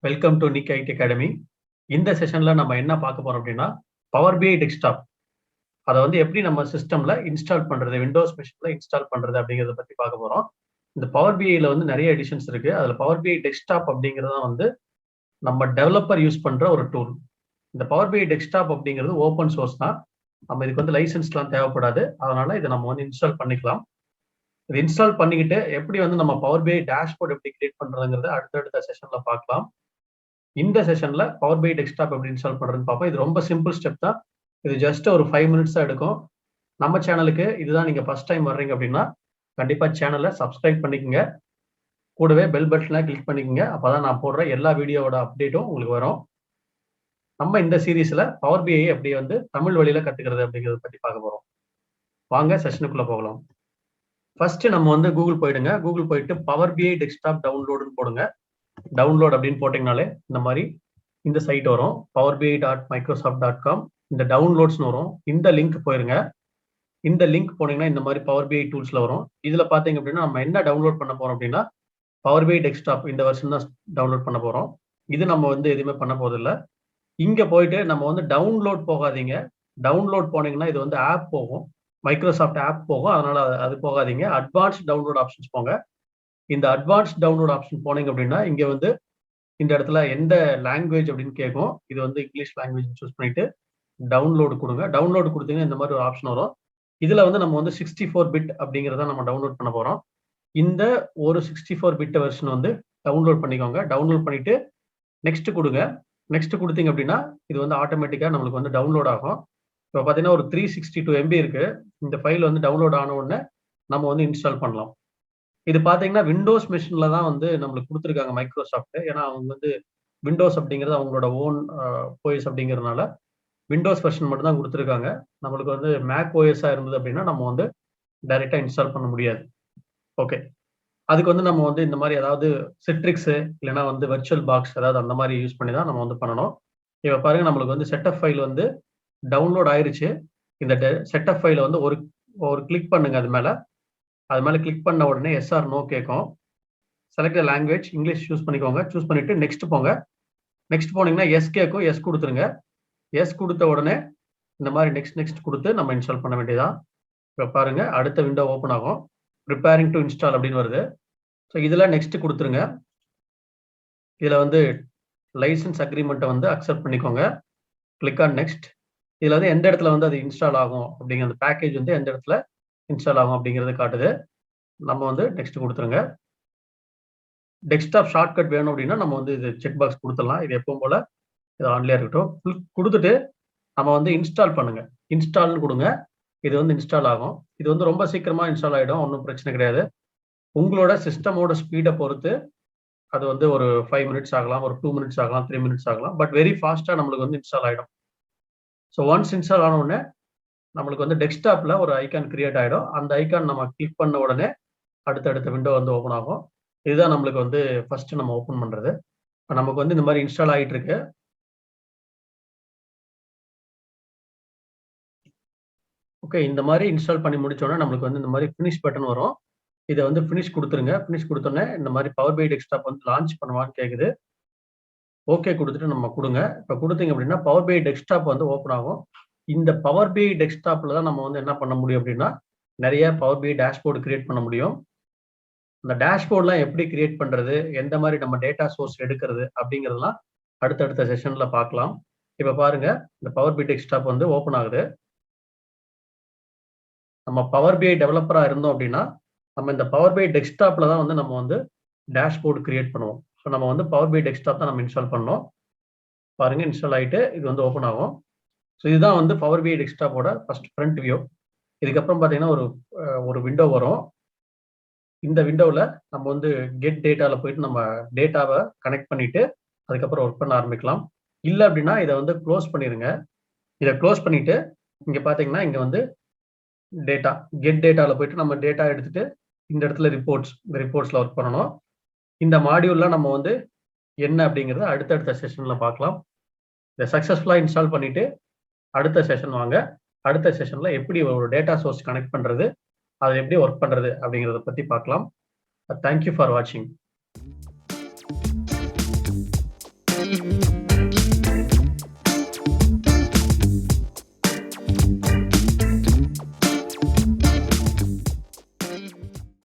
Welcome to Nick IT Academy. இந்த செஷன்ல நம்ம என்ன பார்க்க போறோம் அப்படின்னா, பவர் பிஐ டெஸ்க்டாப் அதை வந்து எப்படி நம்ம சிஸ்டம்ல இன்ஸ்டால் பண்றது, விண்டோஸ் மிஷின்ல இன்ஸ்டால் பண்றது அப்படிங்கிறத பத்தி பார்க்க போறோம். இந்த பவர் பிஐல வந்து நிறைய எடிஷன்ஸ் இருக்கு. அதுல பவர் பிஐ டெஸ்க்டாப் அப்படிங்கிறது வந்து நம்ம டெவலப்பர் யூஸ் பண்ற ஒரு டூல். இந்த பவர் பிஐ டெஸ்க்டாப் அப்படிங்கிறது ஓப்பன் சோர்ஸ் தான். நம்ம இதுக்கு வந்து லைசன்ஸ்லாம் தேவைப்படாது. அதனால இதை நம்ம வந்து இன்ஸ்டால் பண்ணிக்கலாம். இது இன்ஸ்டால் பண்ணிக்கிட்டு எப்படி வந்து நம்ம பவர் பிஐ டேஷ்போர்ட் எப்படி கிரியேட் பண்றதுங்கிறத அடுத்தடுத்த செஷன்ல பார்க்கலாம். இந்த செஷன்ல பவர் பிஐ டெஸ்க்டாப் எப்படி இன்ஸ்டால் பண்றதுன்னு பார்ப்போம். இது ரொம்ப சிம்பிள் ஸ்டெப் தான். இது ஜஸ்ட் ஒரு 5 minutes தான் எடுக்கும். நம்ம சேனலுக்கு இதுதான் நீங்க ஃபர்ஸ்ட் டைம் வர்றீங்க அப்படின்னா கண்டிப்பா சேனலை சப்ஸ்கிரைப் பண்ணிக்கோங்க. கூடவே பெல் பட்டனை கிளிக் பண்ணிக்கோங்க. அப்பதான் நான் போடுற எல்லா வீடியோவோட அப்டேட்டும் உங்களுக்கு வரும். நம்ம இந்த சீரீஸ்ல பவர் பிஐ எப்படி வந்து தமிழ் வழியில கத்துக்கிறது அப்படிங்கிறத பத்தி பார்க்க போறோம். வாங்க செஷனுக்குள்ள போகலாம். ஃபர்ஸ்ட் நம்ம வந்து கூகுள் போயிடுங்க. கூகுள் போயிட்டு பவர் பிஐ டெஸ்க்டாப் டவுன்லோடுன்னு போடுங்க. டவுன்லோட் அப்படின்னு போட்டீங்கனாலே இந்த மாதிரி இந்த சைட் வரும், powerbi.microsoft.com. இந்த டவுன்லோட்ஸ்னு வரும். இந்த லிங்க் போயிருங்க. இந்த லிங்க் போனீங்கன்னா இந்த மாதிரி பவர் பிஐ டூல்ஸ்ல வரும். இதுல பாத்தீங்க அப்படின்னா நம்ம என்ன டவுன்லோட் பண்ண போறோம் அப்படின்னா பவர் பிஐ டெஸ்க்டாப் இந்த வெர்ஷன் தான் டவுன்லோட் பண்ண போறோம். இது நம்ம வந்து எதுவுமே பண்ண போதில்லை. இங்க போயிட்டு நம்ம வந்து டவுன்லோட் போகாதீங்க. டவுன்லோட் போனீங்கன்னா இது வந்து ஆப் போகும், மைக்ரோசாஃப்ட் ஆப் போகும். அதனால அது போகாதீங்க. அட்வான்ஸ்ட் டவுன்லோட் ஆப்ஷன்ஸ் போங்க. இந்த அட்வான்ஸ்ட் டவுன்லோட் ஆப்ஷன் போனீங்க அப்படின்னா இங்க வந்து இந்த இடத்துல எந்த லாங்குவேஜ் அப்படின்னு கேட்கும். இது வந்து இங்கிலீஷ் லாங்குவேஜ் சூஸ் பண்ணிட்டு டவுன்லோடு கொடுங்க. டவுன்லோடு கொடுத்தீங்கன்னா இந்த மாதிரி ஒரு ஆப்ஷன் வரும். இதுல வந்து நம்ம வந்து 64 பிட் அப்படிங்கிறத நம்ம டவுன்லோட் பண்ண போறோம். இந்த ஒரு 64 பிட் வெர்ஷன் வந்து டவுன்லோட் பண்ணிக்கோங்க. டவுன்லோட் பண்ணிட்டு நெக்ஸ்ட் கொடுங்க. நெக்ஸ்ட் கொடுத்தீங்க அப்படின்னா இது வந்து ஆட்டோமேட்டிக்கா நம்மளுக்கு வந்து டவுன்லோட் ஆகும். இப்போ பார்த்தீங்கன்னா ஒரு 362 MB இருக்கு. இந்த ஃபைல் வந்து டவுன்லோட் ஆன உடனே நம்ம வந்து இன்ஸ்டால் பண்ணலாம். இது பாத்தீங்கன்னா விண்டோஸ் மிஷின்ல தான் வந்து நம்மளுக்கு கொடுத்துருக்காங்க மைக்ரோசாஃப்ட். ஏன்னா அவங்க வந்து விண்டோஸ் அப்படிங்கிறது அவங்களோட ஓன் ஓஎஸ் அப்படிங்கிறதுனால விண்டோஸ் வெர்ஷன் மட்டும் தான் கொடுத்துருக்காங்க. நம்மளுக்கு வந்து மேக் ஓஎஸ்ஸா இருந்தது அப்படின்னா நம்ம வந்து டைரெக்டா இன்ஸ்டால் பண்ண முடியாது. ஓகே, அதுக்கு வந்து நம்ம வந்து இந்த மாதிரி ஏதாவது சிட்ரிக்ஸ் இல்லைன்னா வந்து வெர்ச்சுவல் பாக்ஸ் ஏதாவது அந்த மாதிரி யூஸ் பண்ணி தான் நம்ம வந்து பண்ணணும். இப்போ பாருங்க, நம்மளுக்கு வந்து செட்டப் ஃபைல் வந்து டவுன்லோட் ஆயிருச்சு. இந்த செட்டப் ஃபைல வந்து ஒரு கிளிக் பண்ணுங்க. அது மேல கிளிக் பண்ண உடனே எஸ் ஆர் நோ கேட்கும். செலக்ட் லாங்குவேஜ் இங்கிலீஷ் சூஸ் பண்ணிக்கோங்க. சூஸ் பண்ணிட்டு நெக்ஸ்ட் போங்க. நெக்ஸ்ட் போனீங்கன்னா எஸ் கேட்கும். எஸ் கொடுத்துருங்க. எஸ் கொடுத்த உடனே இந்த மாதிரி நெக்ஸ்ட் கொடுத்து நம்ம இன்ஸ்டால் பண்ண வேண்டியதான். இப்போ பாருங்க, அடுத்த விண்டோ ஓப்பன் ஆகும். ப்ரிப்பேரிங் டு இன்ஸ்டால் அப்படின்னு வருது. ஸோ இதுல நெக்ஸ்ட் கொடுத்துருங்க. இதுல வந்து லைசன்ஸ் அக்ரிமெண்ட்டை வந்து அக்செப்ட் பண்ணிக்கோங்க. Click on next. இதுல வந்து எந்த இடத்துல வந்து அது இன்ஸ்டால் ஆகும் அப்படிங்கிற அந்த பேக்கேஜ் வந்து எந்த இடத்துல இன்ஸ்டால் ஆகும் அப்படிங்கிறது காட்டுது. நம்ம வந்து நெக்ஸ்ட் கொடுத்துருங்க. டெஸ்க்டாப் ஷார்ட்கட் வேணும் அப்படின்னா நம்ம வந்து இது செக் பாக்ஸ் கொடுத்துடலாம். இது எப்பவும் போல இது ஆன்லயே இருக்கட்டும். கொடுத்துட்டு நம்ம வந்து இன்ஸ்டால் பண்ணுங்க. இன்ஸ்டால்னு கொடுங்க. இது வந்து இன்ஸ்டால் ஆகும். இது வந்து ரொம்ப சீக்கிரமா இன்ஸ்டால் ஆகிடும். ஒன்றும் பிரச்சனை கிடையாது. உங்களோட சிஸ்டமோட ஸ்பீடை பொறுத்து அது வந்து ஒரு 5 minutes ஆகலாம், ஒரு 2 minutes ஆகலாம், 3 minutes ஆகலாம். பட் வெரி ஃபாஸ்டா நம்மளுக்கு வந்து இன்ஸ்டால் ஆகிடும். ஸோ ஒன்ஸ் இன்ஸ்டால் ஆன உடனே நம்மளுக்கு வந்து டெஸ்க்டாப்ல ஒரு ஐக்கான் கிரியேட் ஆகிடும். அந்த ஐக்கான் நம்ம கிளிக் பண்ண உடனே அடுத்தடுத்த விண்டோ வந்து ஓப்பன் ஆகும். இதுதான் நம்மளுக்கு வந்து ஃபர்ஸ்ட் நம்ம ஓப்பன் பண்றது. நமக்கு வந்து இந்த மாதிரி இன்ஸ்டால் ஆகிட்டு இருக்கு. ஓகே, இந்த மாதிரி இன்ஸ்டால் பண்ணி முடிச்சோன்னா நம்மளுக்கு வந்து இந்த மாதிரி ஃபினிஷ் பட்டன் வரும். இதை வந்து ஃபினிஷ் கொடுத்துருங்க. ஃபினிஷ் கொடுத்தோன்னே இந்த மாதிரி பவர் பிஐ டெஸ்க்டாப் வந்து லான்ச் பண்ணுவான்னு கேட்குது. ஓகே கொடுத்துட்டு நம்ம கொடுங்க. இப்போ கொடுத்தீங்க அப்படின்னா பவர் பிஐ டெஸ்க்டாப் வந்து ஓப்பன் ஆகும். இந்த பவர் பிஐ டெஸ்க்டாப்ல தான் நம்ம வந்து என்ன பண்ண முடியும் அப்படின்னா நிறைய பவர் பிஐ டேஷ்போர்டு கிரியேட் பண்ண முடியும். அந்த டேஷ்போர்ட்லாம் எப்படி கிரியேட் பண்றது, எந்த மாதிரி நம்ம டேட்டா சோர்ஸ் எடுக்கிறது அப்படிங்கிறதுலாம் அடுத்தடுத்த செஷன்ல பார்க்கலாம். இப்ப பாருங்க, இந்த பவர் பிஐ டெஸ்க்டாப் வந்து ஓப்பன் ஆகுது. நம்ம பவர் பிஐ டெவலப்பரா இருந்தோம் அப்படின்னா நம்ம இந்த பவர் பிஐ டெஸ்க்டாப்ல தான் வந்து நம்ம வந்து டேஷ்போர்டு கிரியேட் பண்ணுவோம். ஸோ நம்ம வந்து பவர் பிஐ டெஸ்க்டாப் தான் நம்ம இன்ஸ்டால் பண்ணோம். பாருங்க, இன்ஸ்டால் ஆகிட்டு இது வந்து ஓப்பன் ஆகும். ஸோ இதுதான் வந்து பவர் பிஐ டெஸ்க்டாப்போட ஃபர்ஸ்ட் ஃப்ரண்ட் வியூ. இதுக்கப்புறம் பார்த்தீங்கன்னா ஒரு விண்டோ வரும். இந்த விண்டோவில் நம்ம வந்து கெட் டேட்டால போயிட்டு நம்ம டேட்டாவை கனெக்ட் பண்ணிட்டு அதுக்கப்புறம் ஒர்க் பண்ண ஆரம்பிக்கலாம். இல்லை அப்படின்னா இதை வந்து க்ளோஸ் பண்ணிடுங்க. இதை க்ளோஸ் பண்ணிட்டு இங்க பாத்தீங்கன்னா இங்க வந்து டேட்டா கெட் டேட்டால போயிட்டு நம்ம டேட்டா எடுத்துட்டு இந்த இடத்துல ரிப்போர்ட்ஸ்ல ஒர்க் பண்ணணும். இந்த மாடியூல்ல நம்ம வந்து என்ன அப்படிங்கறத அடுத்தடுத்த செஷன்ல பார்க்கலாம். இதை சக்சஸ்ஃபுல்லா இன்ஸ்டால் பண்ணிட்டு அடுத்த செஷன் வாங்க. அடுத்த செஷன்ல எப்படி ஒரு டேட்டா சோர்ஸ் கனெக்ட் பண்றது, அதை எப்படி ஒர்க் பண்றது அப்படிங்கறத பத்தி பார்க்கலாம். தேங்க்யூ ஃபார் வாட்சிங்.